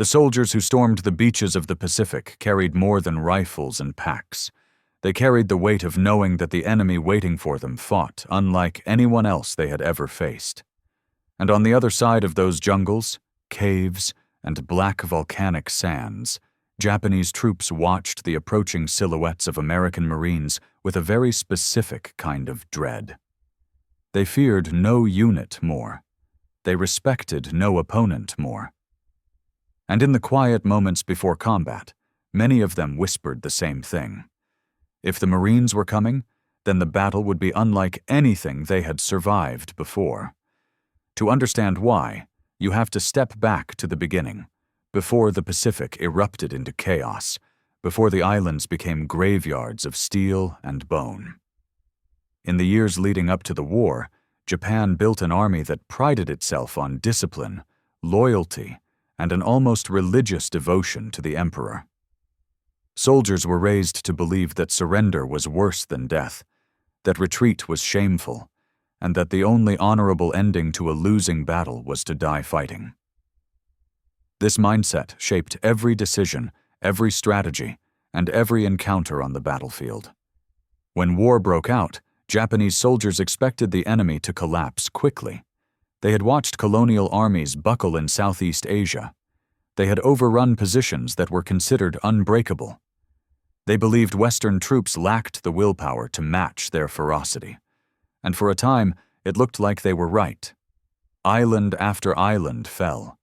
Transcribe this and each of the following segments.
The soldiers who stormed the beaches of the Pacific carried more than rifles and packs. They carried the weight of knowing that the enemy waiting for them fought unlike anyone else they had ever faced. And on the other side of those jungles, caves, and black volcanic sands, Japanese troops watched the approaching silhouettes of American Marines with a very specific kind of dread. They feared no unit more. They respected no opponent more. And in the quiet moments before combat, many of them whispered the same thing. If the Marines were coming, then the battle would be unlike anything they had survived before. To understand why, you have to step back to the beginning, before the Pacific erupted into chaos, before the islands became graveyards of steel and bone. In the years leading up to the war, Japan built an army that prided itself on discipline, loyalty, and an almost religious devotion to the emperor. Soldiers were raised to believe that surrender was worse than death, that retreat was shameful, and that the only honorable ending to a losing battle was to die fighting. This mindset shaped every decision, every strategy, and every encounter on the battlefield. When war broke out, Japanese soldiers expected the enemy to collapse quickly. They had watched colonial armies buckle in Southeast Asia. They had overrun positions that were considered unbreakable. They believed Western troops lacked the willpower to match their ferocity. And for a time, it looked like they were right. Island after island fell.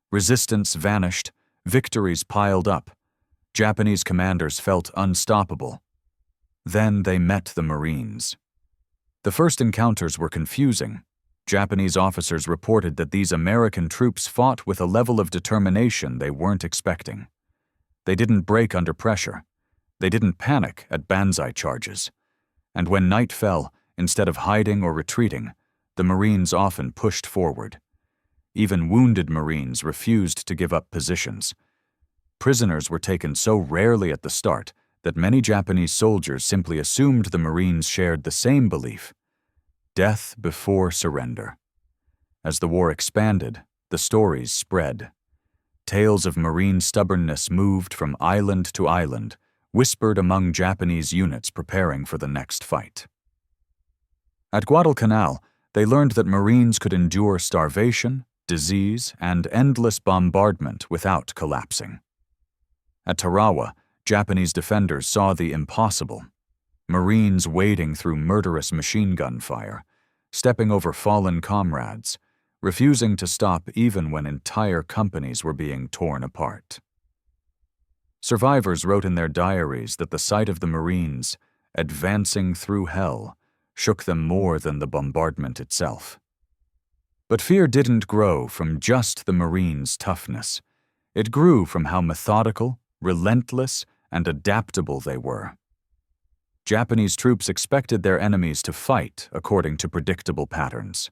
Resistance vanished, victories piled up. Japanese commanders felt unstoppable. Then they met the Marines. The first encounters were confusing. Japanese officers reported that these American troops fought with a level of determination they weren't expecting. They didn't break under pressure. They didn't panic at Banzai charges. And when night fell, instead of hiding or retreating, the Marines often pushed forward. Even wounded Marines refused to give up positions. Prisoners were taken so rarely at the start that many Japanese soldiers simply assumed the Marines shared the same belief: death before surrender. As the war expanded, the stories spread. Tales of Marine stubbornness moved from island to island, whispered among Japanese units preparing for the next fight. At Guadalcanal, they learned that Marines could endure starvation, disease, and endless bombardment without collapsing. At Tarawa, Japanese defenders saw the impossible. Marines wading through murderous machine gun fire, stepping over fallen comrades, refusing to stop even when entire companies were being torn apart. Survivors wrote in their diaries that the sight of the Marines, advancing through hell, shook them more than the bombardment itself. But fear didn't grow from just the Marines' toughness. It grew from how methodical, relentless, and adaptable they were. Japanese troops expected their enemies to fight according to predictable patterns.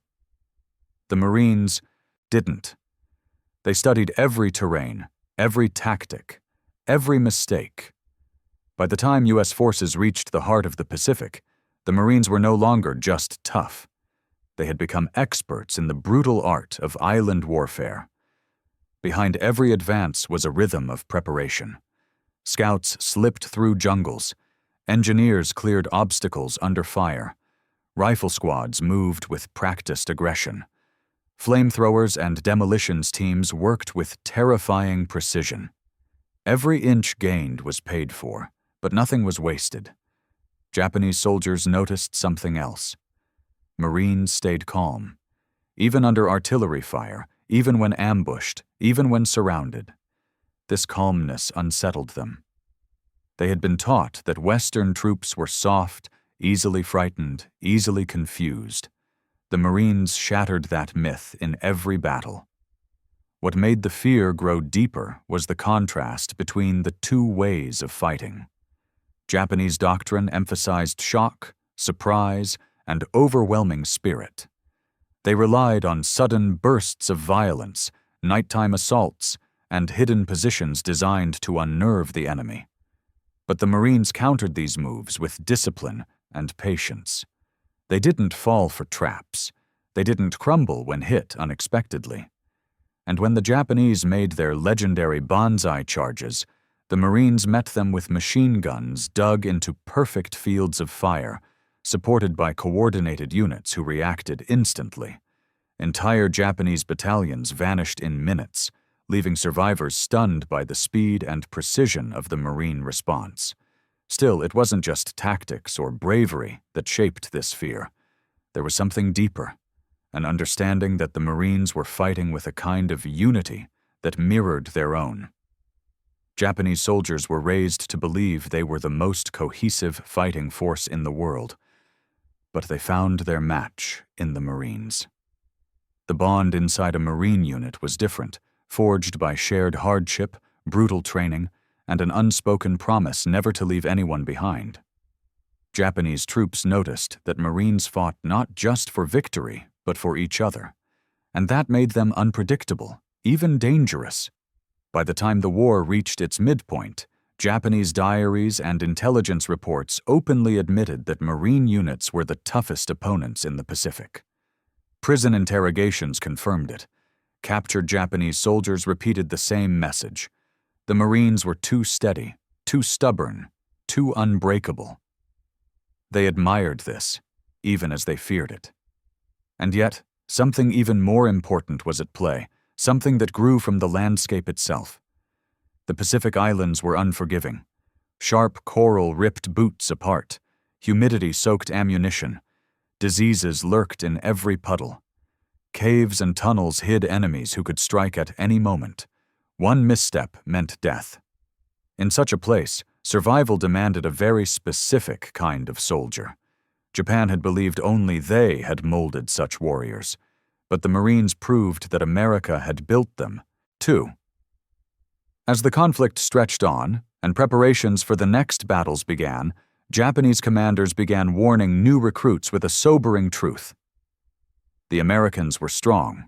The Marines didn't. They studied every terrain, every tactic, every mistake. By the time U.S. forces reached the heart of the Pacific, the Marines were no longer just tough. They had become experts in the brutal art of island warfare. Behind every advance was a rhythm of preparation. Scouts slipped through jungles. Engineers cleared obstacles under fire. Rifle squads moved with practiced aggression. Flamethrowers and demolitions teams worked with terrifying precision. Every inch gained was paid for, but nothing was wasted. Japanese soldiers noticed something else. Marines stayed calm, even under artillery fire, even when ambushed, even when surrounded. This calmness unsettled them. They had been taught that Western troops were soft, easily frightened, easily confused. The Marines shattered that myth in every battle. What made the fear grow deeper was the contrast between the two ways of fighting. Japanese doctrine emphasized shock, surprise, and overwhelming spirit. They relied on sudden bursts of violence, nighttime assaults, and hidden positions designed to unnerve the enemy. But the Marines countered these moves with discipline and patience. They didn't fall for traps. They didn't crumble when hit unexpectedly. and when the Japanese made their legendary Banzai charges, the Marines met them with machine guns dug into perfect fields of fire, supported by coordinated units who reacted instantly. Entire Japanese battalions vanished in minutes, leaving survivors stunned by the speed and precision of the Marine response. Still, it wasn't just tactics or bravery that shaped this fear. There was something deeper, an understanding that the Marines were fighting with a kind of unity that mirrored their own. Japanese soldiers were raised to believe they were the most cohesive fighting force in the world, but they found their match in the Marines. The bond inside a Marine unit was different, forged by shared hardship, brutal training, and an unspoken promise never to leave anyone behind. Japanese troops noticed that Marines fought not just for victory, but for each other, and that made them unpredictable, even dangerous. By the time the war reached its midpoint, Japanese diaries and intelligence reports openly admitted that Marine units were the toughest opponents in the Pacific. Prison interrogations confirmed it. Captured Japanese soldiers repeated the same message. The Marines were too steady, too stubborn, too unbreakable. They admired this, even as they feared it. And yet, something even more important was at play, something that grew from the landscape itself. The Pacific Islands were unforgiving. Sharp coral ripped boots apart, humidity-soaked ammunition. Diseases lurked in every puddle. Caves and tunnels hid enemies who could strike at any moment. One misstep meant death. In such a place, survival demanded a very specific kind of soldier. Japan had believed only they had molded such warriors, but the Marines proved that America had built them, too. As the conflict stretched on, and preparations for the next battles began, Japanese commanders began warning new recruits with a sobering truth. The Americans were strong,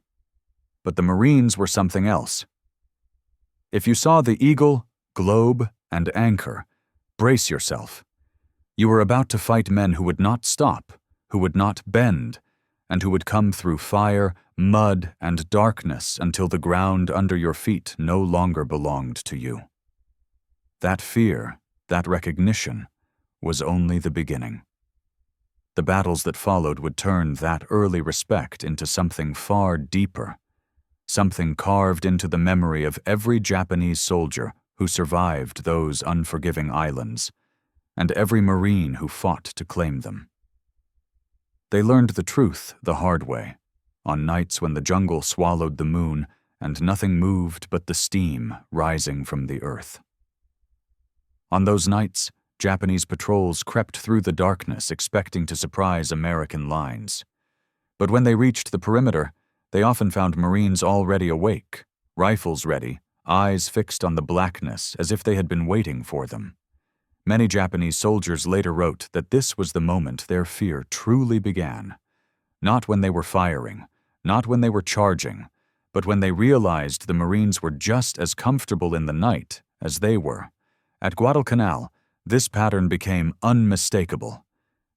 but the Marines were something else. If you saw the eagle, globe, and anchor, brace yourself. You were about to fight men who would not stop, who would not bend, and who would come through fire, mud, and darkness until the ground under your feet no longer belonged to you. That fear, that recognition, was only the beginning. The battles that followed would turn that early respect into something far deeper, something carved into the memory of every Japanese soldier who survived those unforgiving islands, and every Marine who fought to claim them. They learned the truth the hard way, on nights when the jungle swallowed the moon and nothing moved but the steam rising from the earth. On those nights, Japanese patrols crept through the darkness expecting to surprise American lines. But when they reached the perimeter, they often found Marines already awake, rifles ready, eyes fixed on the blackness as if they had been waiting for them. Many Japanese soldiers later wrote that this was the moment their fear truly began. Not when they were firing, not when they were charging, but when they realized the Marines were just as comfortable in the night as they were. At Guadalcanal, this pattern became unmistakable.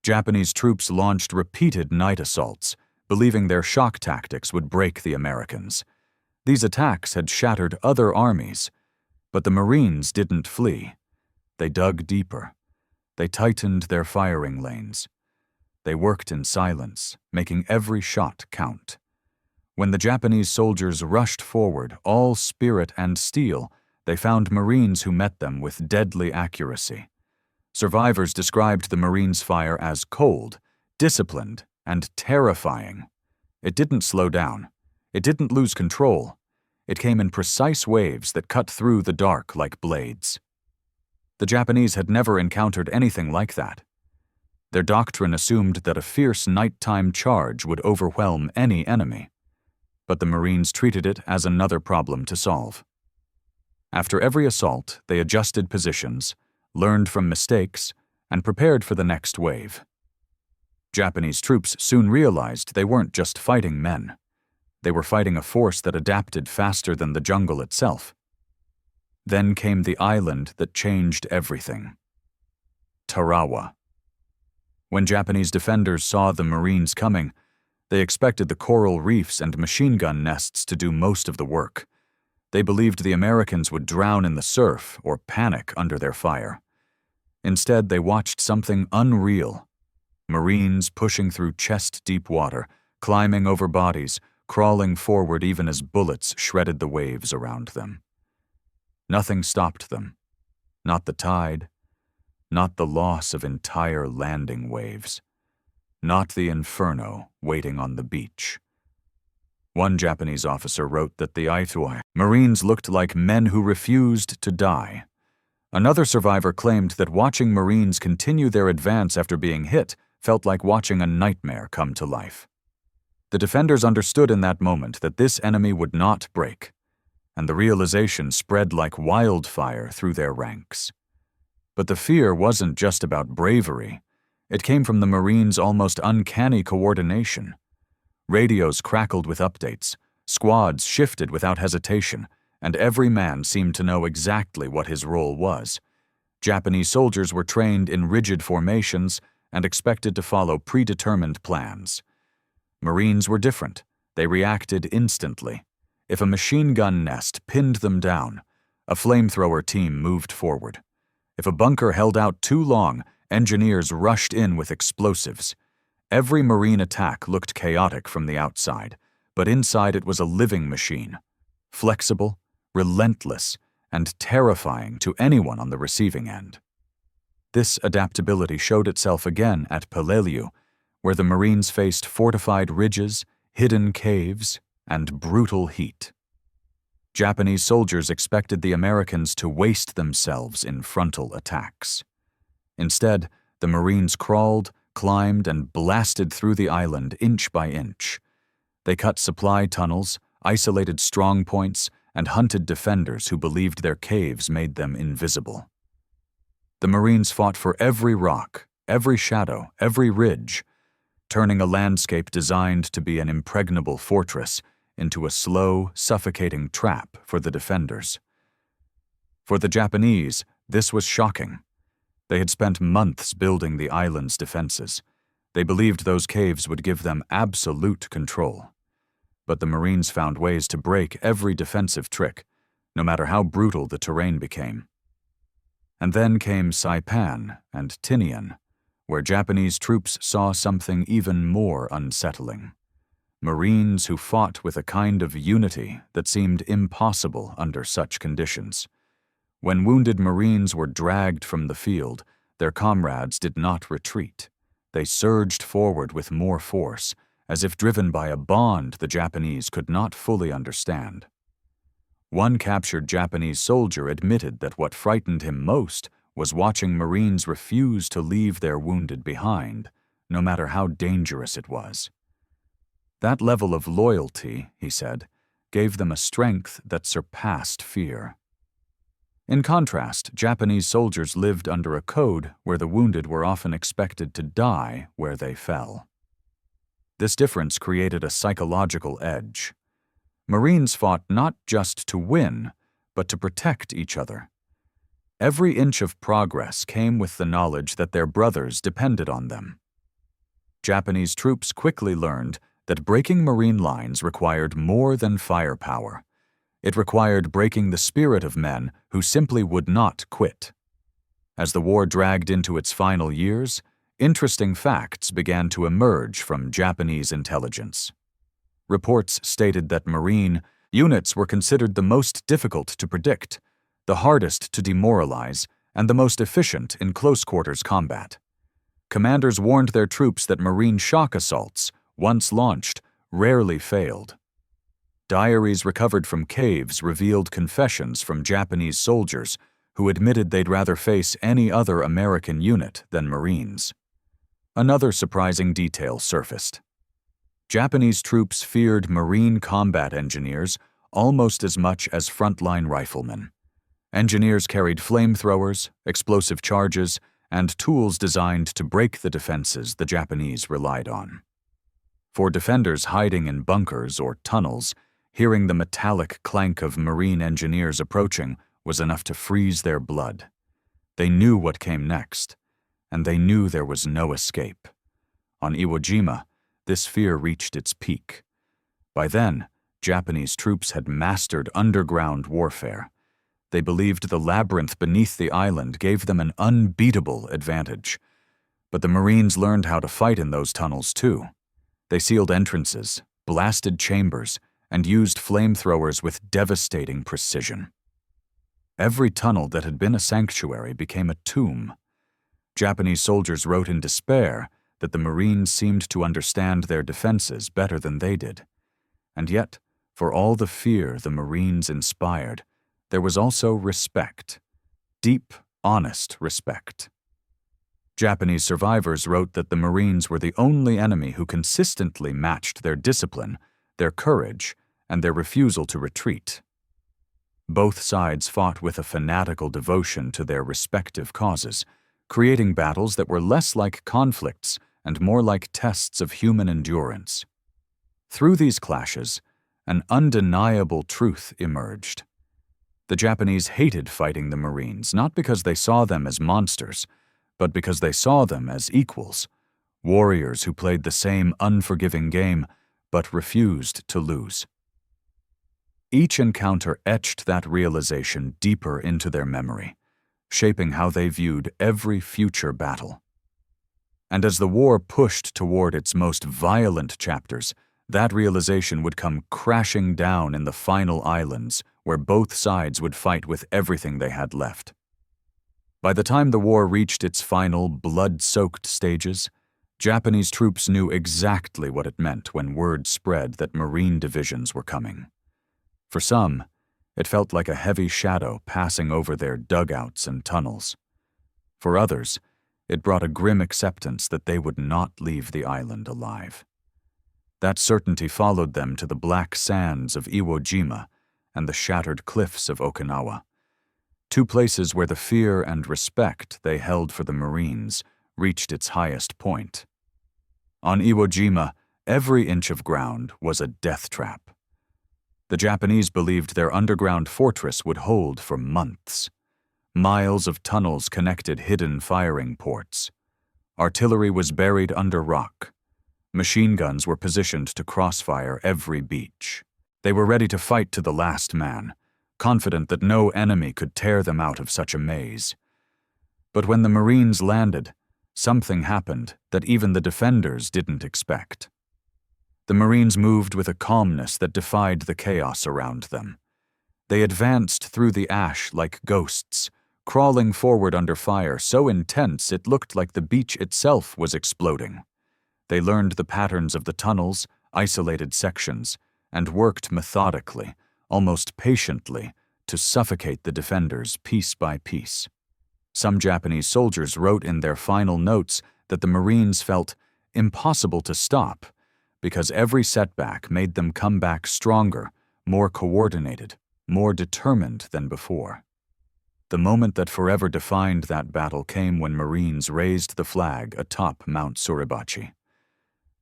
Japanese troops launched repeated night assaults, believing their shock tactics would break the Americans. These attacks had shattered other armies, but the Marines didn't flee. They dug deeper. They tightened their firing lanes. They worked in silence, making every shot count. When the Japanese soldiers rushed forward, all spirit and steel, they found Marines who met them with deadly accuracy. Survivors described the Marines' fire as cold, disciplined, and terrifying. It didn't slow down. It didn't lose control. It came in precise waves that cut through the dark like blades. The Japanese had never encountered anything like that. Their doctrine assumed that a fierce nighttime charge would overwhelm any enemy, but the Marines treated it as another problem to solve. After every assault, they adjusted positions, learned from mistakes, and prepared for the next wave. Japanese troops soon realized they weren't just fighting men. They were fighting a force that adapted faster than the jungle itself. Then came the island that changed everything. Tarawa. When Japanese defenders saw the Marines coming, They expected the coral reefs and machine gun nests to do most of the work. They believed the Americans would drown in the surf or panic under their fire. Instead, they watched something unreal. Marines pushing through chest-deep water, climbing over bodies, crawling forward even as bullets shredded the waves around them. Nothing stopped them. Not the tide. Not the loss of entire landing waves. Not the inferno waiting on the beach. One Japanese officer wrote that the WWII Marines looked like men who refused to die. Another survivor claimed that watching Marines continue their advance after being hit felt like watching a nightmare come to life. The defenders understood in that moment that this enemy would not break, and the realization spread like wildfire through their ranks. But the fear wasn't just about bravery. It came from the Marines' almost uncanny coordination. Radios crackled with updates, squads shifted without hesitation, and every man seemed to know exactly what his role was. Japanese soldiers were trained in rigid formations and expected to follow predetermined plans. Marines were different. They reacted instantly. If a machine gun nest pinned them down, a flamethrower team moved forward. If a bunker held out too long, engineers rushed in with explosives. Every Marine attack looked chaotic from the outside, but inside it was a living machine, flexible, relentless, and terrifying to anyone on the receiving end. This adaptability showed itself again at Peleliu, where the Marines faced fortified ridges, hidden caves, and brutal heat. Japanese soldiers expected the Americans to waste themselves in frontal attacks. Instead, the Marines crawled, climbed, and blasted through the island inch by inch. They cut supply tunnels, isolated strong points, and hunted defenders who believed their caves made them invisible. The Marines fought for every rock, every shadow, every ridge, turning a landscape designed to be an impregnable fortress into a slow, suffocating trap for the defenders. For the Japanese, this was shocking. They had spent months building the island's defenses. They believed those caves would give them absolute control. But the Marines found ways to break every defensive trick, no matter how brutal the terrain became. And then came Saipan and Tinian, where Japanese troops saw something even more unsettling. Marines who fought with a kind of unity that seemed impossible under such conditions. When wounded Marines were dragged from the field, their comrades did not retreat. They surged forward with more force, as if driven by a bond the Japanese could not fully understand. One captured Japanese soldier admitted that what frightened him most was watching Marines refuse to leave their wounded behind, no matter how dangerous it was. That level of loyalty, he said, gave them a strength that surpassed fear. In contrast, Japanese soldiers lived under a code where the wounded were often expected to die where they fell. This difference created a psychological edge. Marines fought not just to win, but to protect each other. Every inch of progress came with the knowledge that their brothers depended on them. Japanese troops quickly learned that breaking Marine lines required more than firepower. It required breaking the spirit of men who simply would not quit. As the war dragged into its final years, interesting facts began to emerge from Japanese intelligence. Reports stated that Marine units were considered the most difficult to predict, the hardest to demoralize, and the most efficient in close-quarters combat. Commanders warned their troops that Marine shock assaults, once launched, rarely failed. Diaries recovered from caves revealed confessions from Japanese soldiers who admitted they'd rather face any other American unit than Marines. Another surprising detail surfaced. Japanese troops feared Marine combat engineers almost as much as frontline riflemen. Engineers carried flamethrowers, explosive charges, and tools designed to break the defenses the Japanese relied on. For defenders hiding in bunkers or tunnels, hearing the metallic clank of Marine engineers approaching was enough to freeze their blood. They knew what came next, and they knew there was no escape. On Iwo Jima, this fear reached its peak. By then, Japanese troops had mastered underground warfare. They believed the labyrinth beneath the island gave them an unbeatable advantage. But the Marines learned how to fight in those tunnels too. They sealed entrances, blasted chambers, and used flamethrowers with devastating precision. Every tunnel that had been a sanctuary became a tomb. Japanese soldiers wrote in despair that the Marines seemed to understand their defenses better than they did. And yet, for all the fear the Marines inspired, there was also respect. Deep, honest respect. Japanese survivors wrote that the Marines were the only enemy who consistently matched their discipline, their courage, and their refusal to retreat. Both sides fought with a fanatical devotion to their respective causes, creating battles that were less like conflicts and more like tests of human endurance. Through these clashes, an undeniable truth emerged. The Japanese hated fighting the Marines, not because they saw them as monsters, but because they saw them as equals, warriors who played the same unforgiving game but refused to lose. Each encounter etched that realization deeper into their memory, shaping how they viewed every future battle. And as the war pushed toward its most violent chapters, that realization would come crashing down in the final islands where both sides would fight with everything they had left. By the time the war reached its final, blood-soaked stages, Japanese troops knew exactly what it meant when word spread that Marine divisions were coming. For some, it felt like a heavy shadow passing over their dugouts and tunnels. For others, it brought a grim acceptance that they would not leave the island alive. That certainty followed them to the black sands of Iwo Jima and the shattered cliffs of Okinawa, two places where the fear and respect they held for the Marines reached its highest point. On Iwo Jima, every inch of ground was a death trap. The Japanese believed their underground fortress would hold for months. Miles of tunnels connected hidden firing ports. Artillery was buried under rock. Machine guns were positioned to crossfire every beach. They were ready to fight to the last man, confident that no enemy could tear them out of such a maze. But when the Marines landed, something happened that even the defenders didn't expect. The Marines moved with a calmness that defied the chaos around them. They advanced through the ash like ghosts, crawling forward under fire so intense it looked like the beach itself was exploding. They learned the patterns of the tunnels, isolated sections, and worked methodically, almost patiently, to suffocate the defenders piece by piece. Some Japanese soldiers wrote in their final notes that the Marines felt impossible to stop because every setback made them come back stronger, more coordinated, more determined than before. The moment that forever defined that battle came when Marines raised the flag atop Mount Suribachi.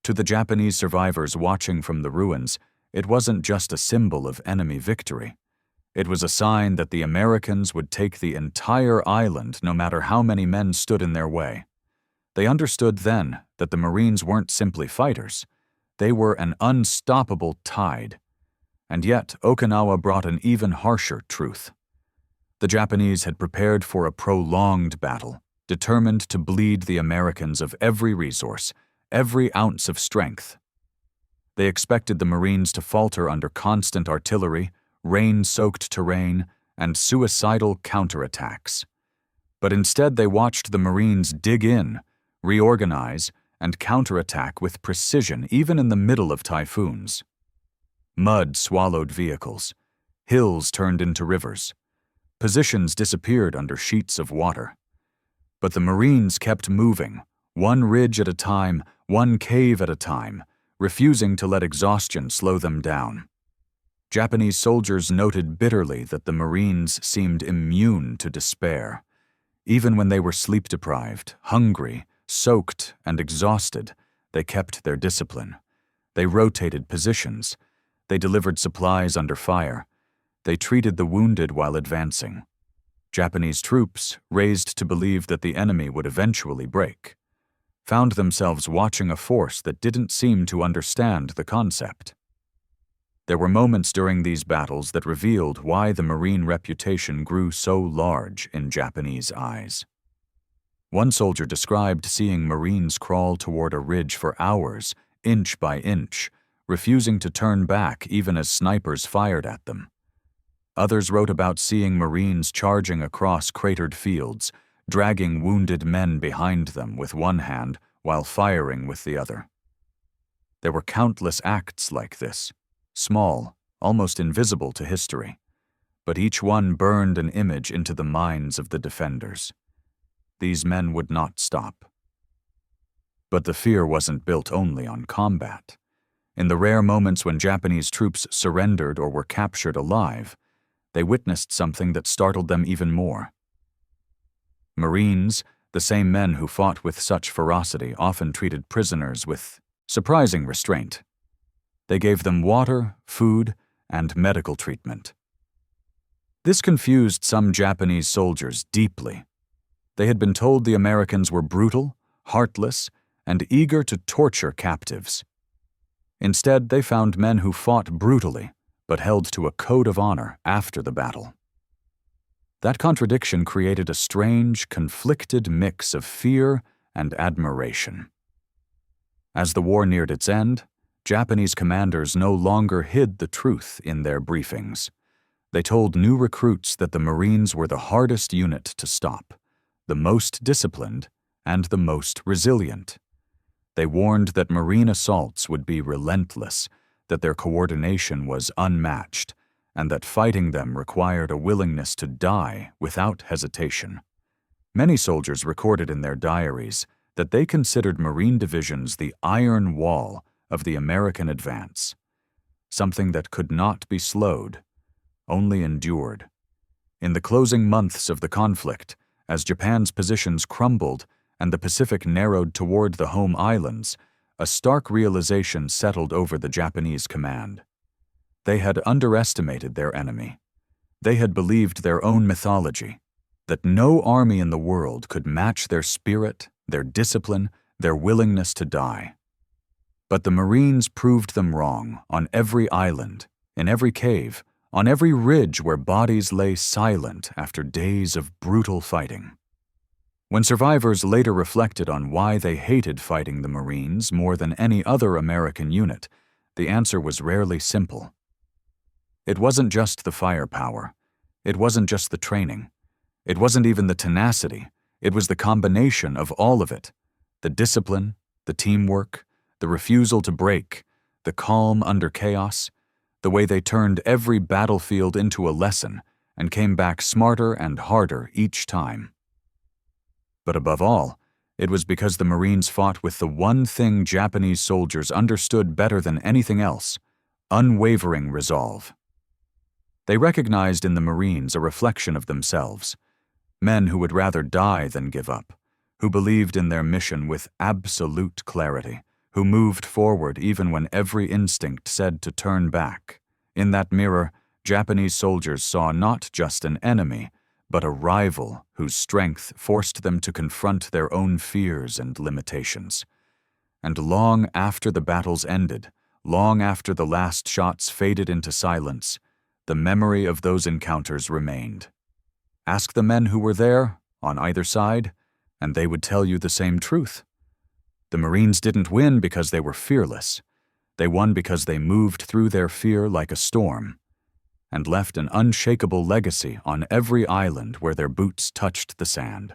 To the Japanese survivors watching from the ruins, it wasn't just a symbol of enemy victory. It was a sign that the Americans would take the entire island no matter how many men stood in their way. They understood then that the Marines weren't simply fighters. They were an unstoppable tide. And yet, Okinawa brought an even harsher truth. The Japanese had prepared for a prolonged battle, determined to bleed the Americans of every resource, every ounce of strength. They expected the Marines to falter under constant artillery, rain-soaked terrain, and suicidal counterattacks. But instead they watched the Marines dig in, reorganize, and counterattack with precision even in the middle of typhoons. Mud swallowed vehicles. Hills turned into rivers. Positions disappeared under sheets of water. But the Marines kept moving, one ridge at a time, one cave at a time, refusing to let exhaustion slow them down. Japanese soldiers noted bitterly that the Marines seemed immune to despair. Even when they were sleep-deprived, hungry, soaked, and exhausted, they kept their discipline. They rotated positions. They delivered supplies under fire. They treated the wounded while advancing. Japanese troops, raised to believe that the enemy would eventually break. found themselves watching a force that didn't seem to understand the concept. There were moments during these battles that revealed why the Marine reputation grew so large in Japanese eyes. One soldier described seeing Marines crawl toward a ridge for hours, inch by inch, refusing to turn back even as snipers fired at them. Others wrote about seeing Marines charging across cratered fields, dragging wounded men behind them with one hand while firing with the other. There were countless acts like this, small, almost invisible to history, but each one burned an image into the minds of the defenders. These men would not stop. But the fear wasn't built only on combat. In the rare moments when Japanese troops surrendered or were captured alive, they witnessed something that startled them even more. Marines, the same men who fought with such ferocity, often treated prisoners with surprising restraint. They gave them water, food, and medical treatment. This confused some Japanese soldiers deeply. They had been told the Americans were brutal, heartless, and eager to torture captives. Instead, they found men who fought brutally, but held to a code of honor after the battle. That contradiction created a strange, conflicted mix of fear and admiration. As the war neared its end, Japanese commanders no longer hid the truth in their briefings. They told new recruits that the Marines were the hardest unit to stop, the most disciplined, and the most resilient. They warned that Marine assaults would be relentless, that their coordination was unmatched, and that fighting them required a willingness to die without hesitation. Many soldiers recorded in their diaries that they considered Marine divisions the iron wall of the American advance, something that could not be slowed, only endured. In the closing months of the conflict, as Japan's positions crumbled and the Pacific narrowed toward the home islands, a stark realization settled over the Japanese command. They had underestimated their enemy. They had believed their own mythology, that no army in the world could match their spirit, their discipline, their willingness to die. But the Marines proved them wrong on every island, in every cave, on every ridge where bodies lay silent after days of brutal fighting. When survivors later reflected on why they hated fighting the Marines more than any other American unit, the answer was rarely simple. It wasn't just the firepower. It wasn't just the training. It wasn't even the tenacity. It was the combination of all of it: the discipline, the teamwork, the refusal to break, the calm under chaos, the way they turned every battlefield into a lesson and came back smarter and harder each time. But above all, it was because the Marines fought with the one thing Japanese soldiers understood better than anything else: unwavering resolve. They recognized in the Marines a reflection of themselves, men who would rather die than give up, who believed in their mission with absolute clarity, who moved forward even when every instinct said to turn back. In that mirror, Japanese soldiers saw not just an enemy, but a rival whose strength forced them to confront their own fears and limitations. And long after the battles ended, long after the last shots faded into silence, the memory of those encounters remained. Ask the men who were there, on either side, and they would tell you the same truth. The Marines didn't win because they were fearless. They won because they moved through their fear like a storm, and left an unshakable legacy on every island where their boots touched the sand.